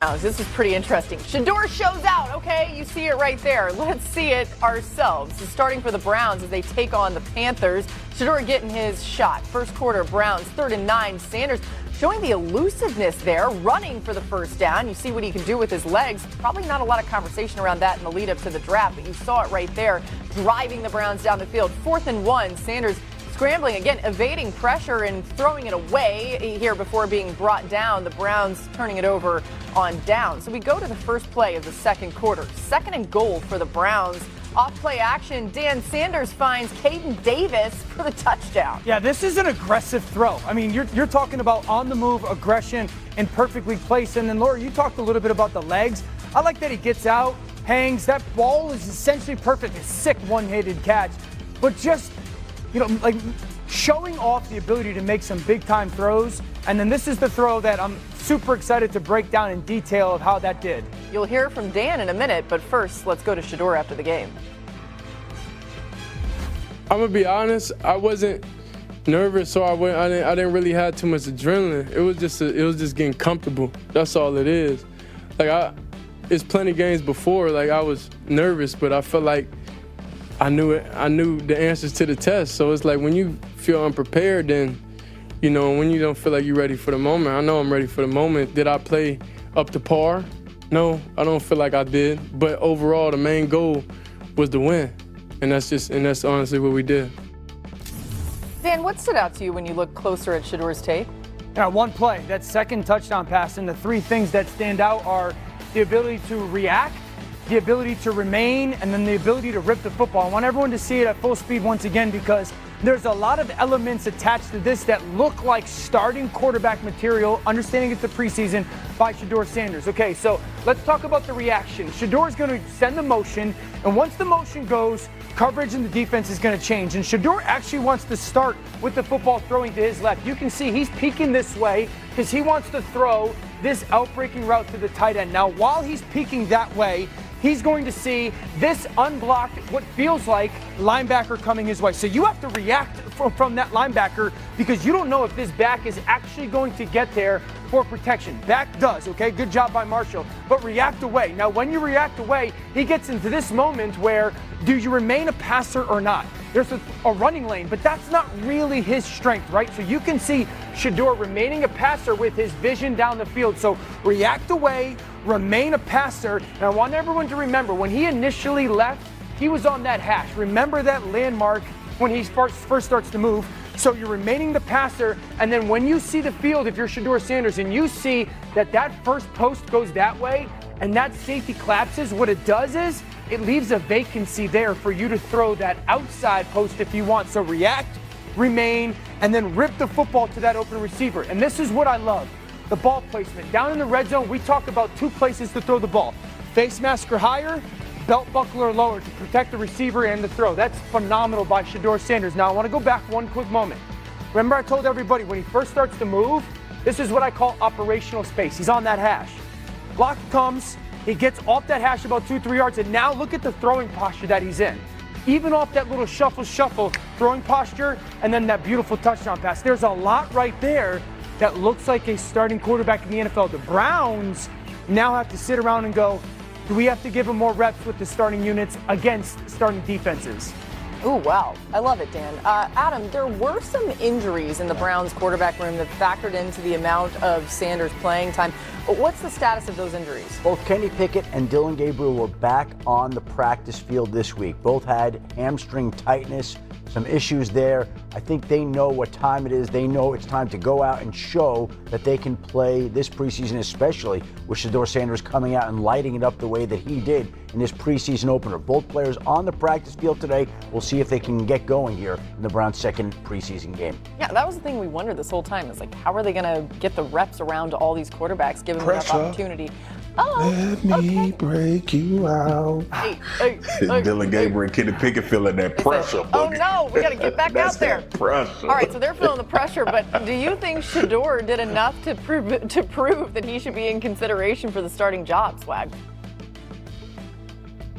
This is pretty interesting. Shedeur shows out, okay? You see it right there. Let's see it ourselves. So starting for the Browns as they take on the Panthers. Shedeur getting his shot. First quarter, Browns, 3rd and 9. Sanders showing the elusiveness there, running for the first down. You see what he can do with his legs. Probably not a lot of conversation around that in the lead up to the draft, but you saw it right there, driving the Browns down the field. 4th and 1, Sanders scrambling again, evading pressure and throwing it away here before being brought down. The Browns turning it over on down. So we go to the first play of the second quarter. 2nd and goal for the Browns. Off play action, Dan Sanders finds Caden Davis for the touchdown. Yeah, this is an aggressive throw. I mean, you're talking about on the move aggression and perfectly placed. And then Laura, you talked a little bit about the legs. I like that he gets out, hangs. That ball is essentially perfect. A sick one-handed catch, but just like showing off the ability to make some big-time throws. And then this is the throw that I'm super excited to break down in detail of how that did. You'll hear from Dan in a minute, but first, let's go to Shedeur after the game. I'm going to be honest, I wasn't nervous, so I didn't really have too much adrenaline. It was just getting comfortable. That's all it is. It's plenty games before, I was nervous, but I felt like I knew the answers to the test. So it's like when you feel unprepared, then, when you don't feel like you're ready for the moment. I know I'm ready for the moment. Did I play up to par? No, I don't feel like I did. But overall, the main goal was to win. And that's honestly what we did. Dan, what stood out to you when you look closer at Shedeur's tape? Yeah, one play, that second touchdown pass, and the three things that stand out are the ability to react, the ability to remain, and then the ability to rip the football. I want everyone to see it at full speed once again because there's a lot of elements attached to this that look like starting quarterback material, understanding it's the preseason, by Shedeur Sanders. Okay, so let's talk about the reaction. Shedeur is going to send the motion, and once the motion goes, coverage in the defense is going to change. And Shedeur actually wants to start with the football throwing to his left. You can see he's peeking this way because he wants to throw this outbreaking route to the tight end. Now, while he's peeking that way, he's going to see this unblocked, what feels like linebacker coming his way. So you have to react from that linebacker because you don't know if this back is actually going to get there for protection. Back does, okay? Good job by Marshall. But react away. Now, when you react away, he gets into this moment where do you remain a passer or not? There's a running lane, but that's not really his strength, right? So you can see Shedeur remaining a passer with his vision down the field. So react away, remain a passer. And I want everyone to remember, when he initially left, he was on that hash. Remember that landmark when he first starts to move. So you're remaining the passer, and then when you see the field, if you're Shedeur Sanders, and you see that first post goes that way, and that safety collapses, what it does is it leaves a vacancy there for you to throw that outside post if you want. So react, remain, and then rip the football to that open receiver. And this is what I love, the ball placement. Down in the red zone, we talk about two places to throw the ball. Face mask or higher, belt buckle or lower to protect the receiver and the throw. That's phenomenal by Shedeur Sanders. Now, I want to go back one quick moment. Remember I told everybody when he first starts to move, this is what I call operational space. He's on that hash. Block comes, he gets off that hash about 2-3 yards, and now look at the throwing posture that he's in. Even off that little shuffle, throwing posture, and then that beautiful touchdown pass. There's a lot right there that looks like a starting quarterback in the NFL. The Browns now have to sit around and go, do we have to give him more reps with the starting units against starting defenses? Ooh, wow. I love it, Dan. Adam, there were some injuries in the Browns quarterback room that factored into the amount of Sanders playing time. What's the status of those injuries? Both Kenny Pickett and Dylan Gabriel were back on the practice field this week. Both had hamstring tightness, some issues there. I think they know what time it is. They know it's time to go out and show that they can play this preseason, especially with Shedeur Sanders coming out and lighting it up the way that he did in this preseason opener. Both players on the practice field today. We'll see if they can get going here in the Browns' second preseason game. Yeah, that was the thing we wondered this whole time. Is like, how are they going to get the reps around to all these quarterbacks, give them enough opportunity? Oh, Let me break you out. Dylan Gabriel and Kenny Pickett feeling that pressure. Oh no, we got to get back out there. That pressure. All right, so they're feeling the pressure, but do you think Shedeur did enough to prove that he should be in consideration for the starting job, Swag?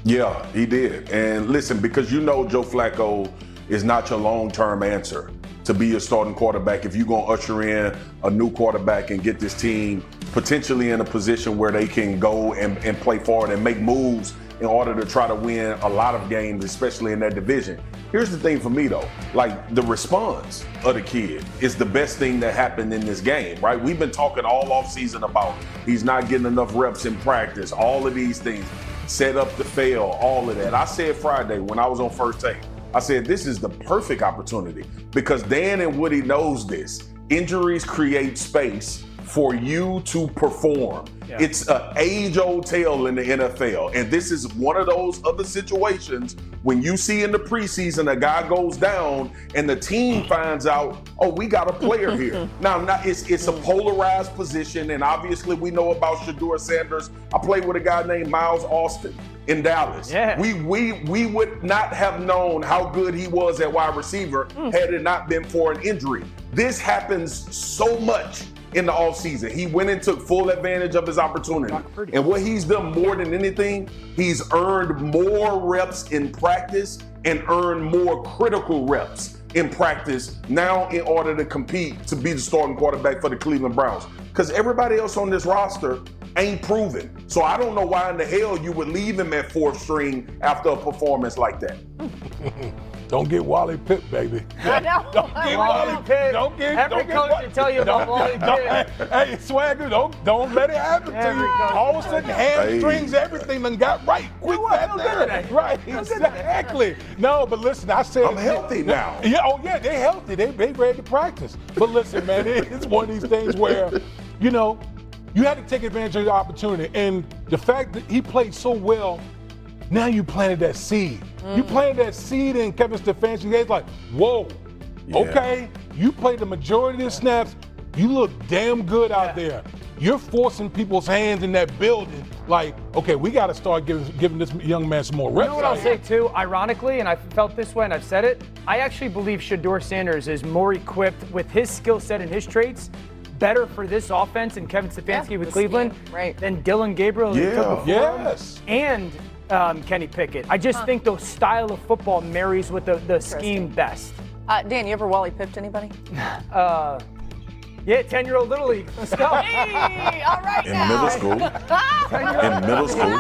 Yeah, he did. And listen, because you know Joe Flacco is not your long-term answer to be your starting quarterback if you're going to usher in a new quarterback and get this team potentially in a position where they can go and play forward and make moves in order to try to win a lot of games, especially in that division. Here's the thing for me though, like the response of the kid is the best thing that happened in this game, right? We've been talking all offseason about he's not getting enough reps in practice, all of these things, set up to fail, all of that. I said Friday when I was on First Take, I said this is the perfect opportunity because Dan and Woody knows this. Injuries create space for you to perform. Yeah. It's an age-old tale in the NFL. And this is one of those other situations when you see in the preseason a guy goes down and the team finds out, oh, we got a player here. Now, it's a polarized position, and obviously we know about Shedeur Sanders. I played with a guy named Miles Austin in Dallas. Yeah. We would not have known how good he was at wide receiver had it not been for an injury. This happens so much in the offseason. He went and took full advantage of his opportunity. And what he's done more than anything, he's earned more reps in practice and earned more critical reps in practice now in order to compete to be the starting quarterback for the Cleveland Browns. Because everybody else on this roster ain't proven. So I don't know why in the hell you would leave him at fourth string after a performance like that. Don't get Wally Pipp, baby. I know. Don't get Wally Pipp. Every coach can tell you about Wally Pipp. Hey, Swagu, don't let it happen to you. All of a sudden, hamstrings, everything done got right. Quick that there. Right, exactly. No, but listen, I said I'm healthy now. Yeah, oh yeah, they're healthy. They ready to practice. But listen, man, it's one of these things where, you know, you had to take advantage of the opportunity. And the fact that he played so well, now you planted that seed. You planted that seed in Kevin Stefanski's head. Like, whoa, okay, you played the majority of the snaps. You look damn good out there. You're forcing people's hands in that building. Like, okay, we got to start giving this young man some more reps. You know what I'll say too, ironically, and I felt this way and I've said it, I actually believe Shedeur Sanders is more equipped with his skill set and his traits better for this offense and Kevin Stefanski with Cleveland than Dylan Gabriel who took before him, and Kenny Pickett. I just think the style of football marries with the scheme best. Dan, you ever Wally Pipped anybody? Yeah, 10-year-old Little League. Let's go. Hey, all right in middle school. In middle school.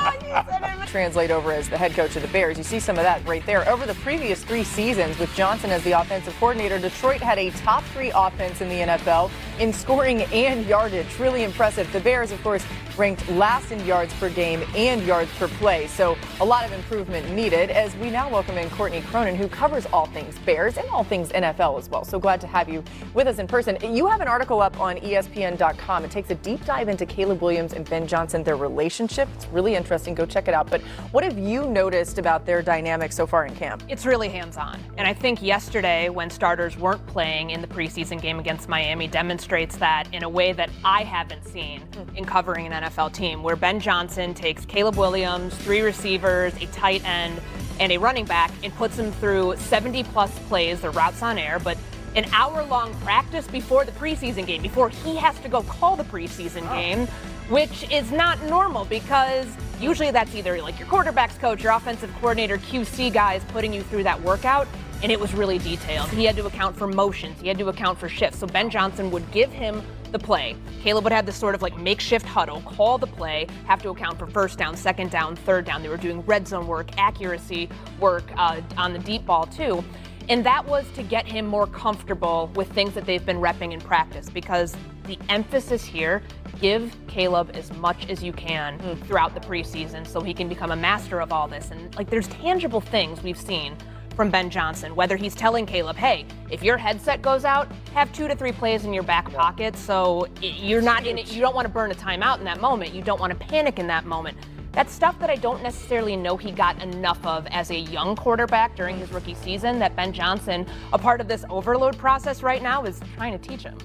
Translate over as the head coach of the Bears. You see some of that right there. Over the previous 3 seasons with Johnson as the offensive coordinator, Detroit had a top 3 offense in the NFL in scoring and yardage. Really impressive. The Bears, of course, ranked last in yards per game and yards per play. So a lot of improvement needed as we now welcome in Courtney Cronin, who covers all things Bears and all things NFL as well. So glad to have you with us in person. You have an article up on ESPN.com. It takes a deep dive into Caleb Williams and Ben Johnson, their relationship. It's really interesting. Go check it out. But what have you noticed about their dynamic so far in camp? It's really hands-on. And I think yesterday when starters weren't playing in the preseason game against Miami demonstrates that in a way that I haven't seen in covering an NFL team, where Ben Johnson takes Caleb Williams, 3 receivers, a tight end, and a running back and puts them through 70-plus plays, their routes on air, but an hour-long practice before the preseason game, before he has to go call the preseason game, which is not normal because usually that's either like your quarterback's coach, your offensive coordinator, QC guys putting you through that workout, and it was really detailed. He had to account for motions. He had to account for shifts. So Ben Johnson would give him the play. Caleb would have this sort of like makeshift huddle, call the play, have to account for first down, second down, third down. They were doing red zone work, accuracy work on the deep ball too. And that was to get him more comfortable with things that they've been repping in practice, because the emphasis here, give Caleb as much as you can throughout the preseason so he can become a master of all this. And like there's tangible things we've seen from Ben Johnson, whether he's telling Caleb, hey, if your headset goes out, have 2 to 3 plays in your back pocket so you're not in it, you don't want to burn a timeout in that moment, you don't want to panic in that moment. That's stuff that I don't necessarily know he got enough of as a young quarterback during his rookie season, that Ben Johnson, a part of this overload process right now, is trying to teach him.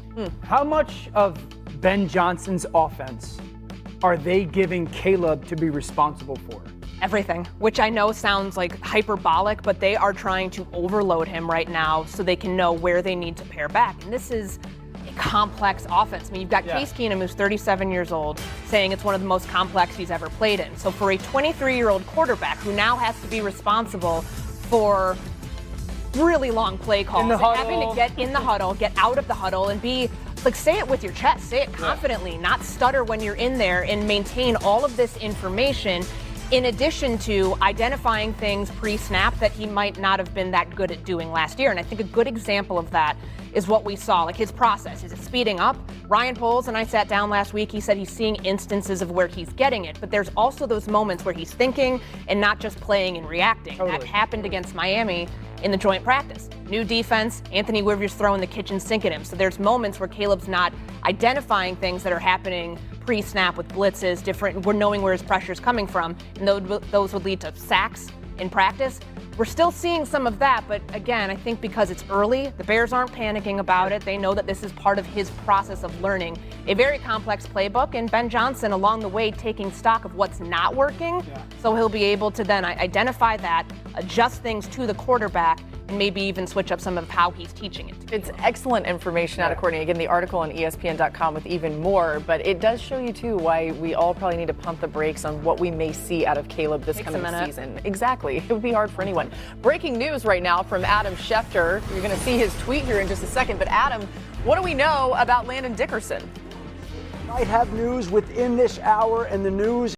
How much of Ben Johnson's offense are they giving Caleb to be responsible for? Everything, which I know sounds like hyperbolic, but they are trying to overload him right now so they can know where they need to pare back. And this is a complex offense. I mean, you've got Case Keenum, who's 37 years old, saying it's one of the most complex he's ever played in. So for a 23-year-old quarterback who now has to be responsible for really long play calls, in the huddle, having to get in the huddle, get out of the huddle, and be like, say it with your chest, say it confidently, not stutter when you're in there, and maintain all of this information in addition to identifying things pre-snap that he might not have been that good at doing last year. And I think a good example of that is what we saw, like his process. Is it speeding up? Ryan Poles and I sat down last week. He said he's seeing instances of where he's getting it, but there's also those moments where he's thinking and not just playing and reacting. That happened against Miami in the joint practice. New defense, Anthony Weaver's throwing the kitchen sink at him. So there's moments where Caleb's not identifying things that are happening pre-snap with blitzes, we're knowing where his pressure's coming from, and those would lead to sacks in practice. We're still seeing some of that, but again, I think because it's early, the Bears aren't panicking about it. They know that this is part of his process of learning a very complex playbook, and Ben Johnson along the way taking stock of what's not working, so he'll be able to then identify that, adjust things to the quarterback, and maybe even switch up some of how he's teaching it. It's excellent information out of Courtney. Again, the article on ESPN.com with even more, but it does show you too why we all probably need to pump the brakes on what we may see out of Caleb this coming season. Exactly. It would be hard for anyone. Breaking news right now from Adam Schefter. You're going to see his tweet here in just a second, but Adam, what do we know about Landon Dickerson? Might have news within this hour, and the news